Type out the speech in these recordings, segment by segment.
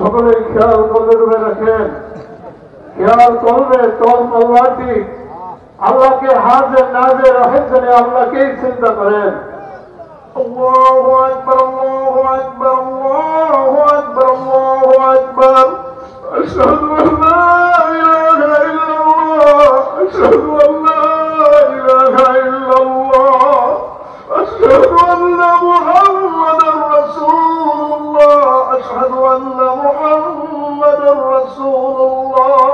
সকলে খেয়াল করবে রাখেন, খেয়াল করবে তোর পাল্লাটি আল্লাহকে হাজির নাজির রাখেন, আল্লাহকেই চিন্তা করেন। আল্লাহু আকবার, আল্লাহু আকবার, আল্লাহু আকবার, আল্লাহু আকবার। আশহাদু আল্লা ইলাহা ইল্লাল্লাহ, আশহাদু আল্লা ইলাহা ইল্লাল্লাহ, আশহাদু আন্না মুহাম্মাদার রাসূলুল্লাহ, আশহাদু আন্না মুহাম্মাদার রাসূলুল্লাহ।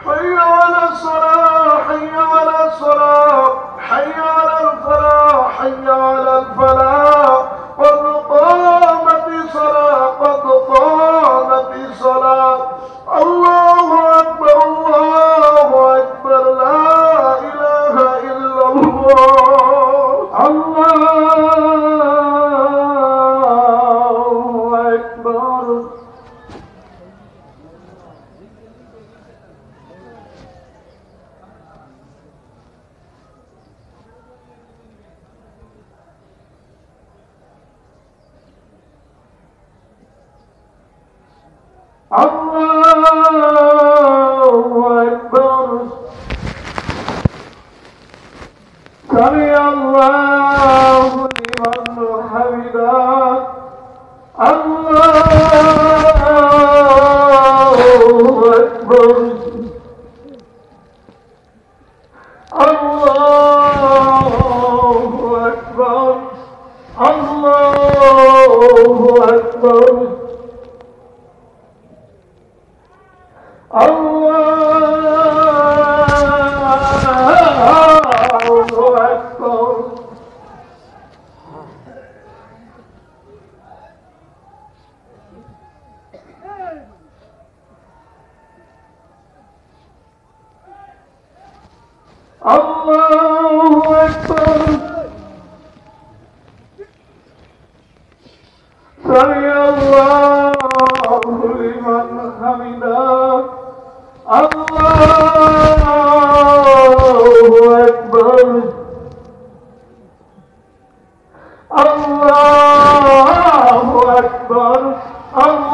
হাইয়া আলাস সালাহ, হাইয়া আলাস সালাহ, হাইয়া আলাল ফালাহ, হাইয়া আলাল ফালাহ। قد قامت الصلاة، قد قامت الصلاة. الله أكبر، الله أكبر، لا إله إلا الله. الله أكبر. الله أكبر. سمع الله لمن حمده. الله أكبر. الله أكبر. الله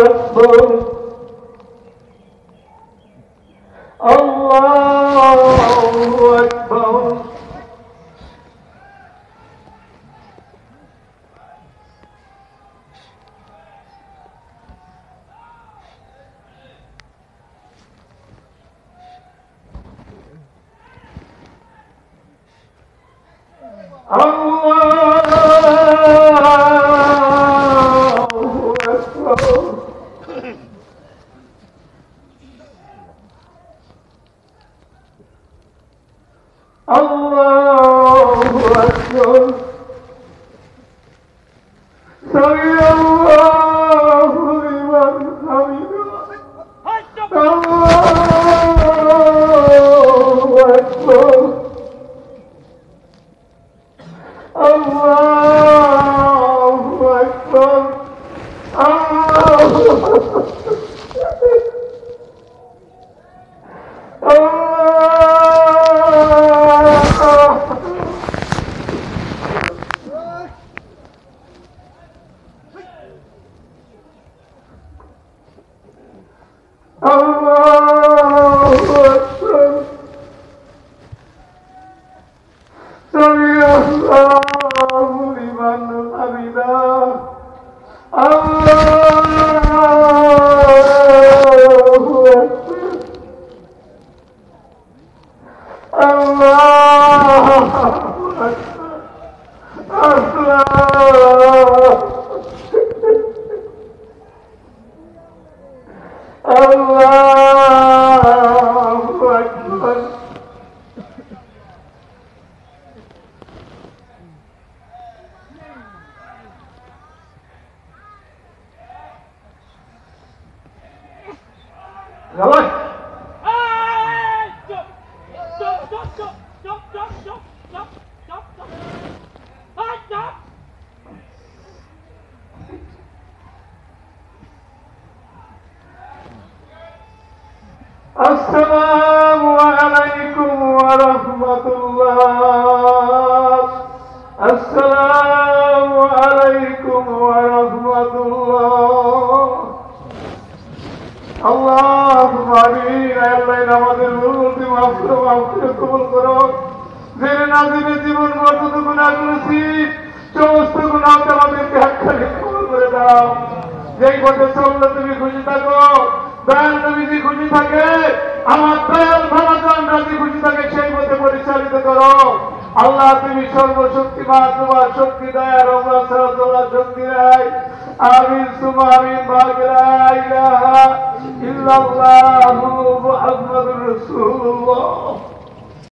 أكبر. الله أكبر. سمع الله لمن حمده. الله أكبر. الله أكبر. الله أكبر. الله أكبر. السلام عليكم ورحمة الله. السلام عليكم ورحمة الله. الله اللهم آمين আল্লাহ আমাদের ভুলগুলো মাফ করে কবুল করো জেনে না জেনে জীবন যত গুনাহ করেছি সমস্ত গুনাহকে আমাদেরকে হাক্কানি কবুল করে দাও যেই পথে চললে তুমি খুশি থাকো দয়াল নবীজি খুশি থাকে আমার দয়াল ভাবাজান রাজি খুশি থাকে সেই পথে পরিচালিত করো আল্লাহ তুমি সর্বশক্তিমান তোমার শক্তি দয়া রহমত ছাড়া তোমার শক্তি নাই আমিন সুমা আমিন লা ইলাহা ইল্লাল্লাহু মুহাম্মাদুর রাসূলুল্লাহ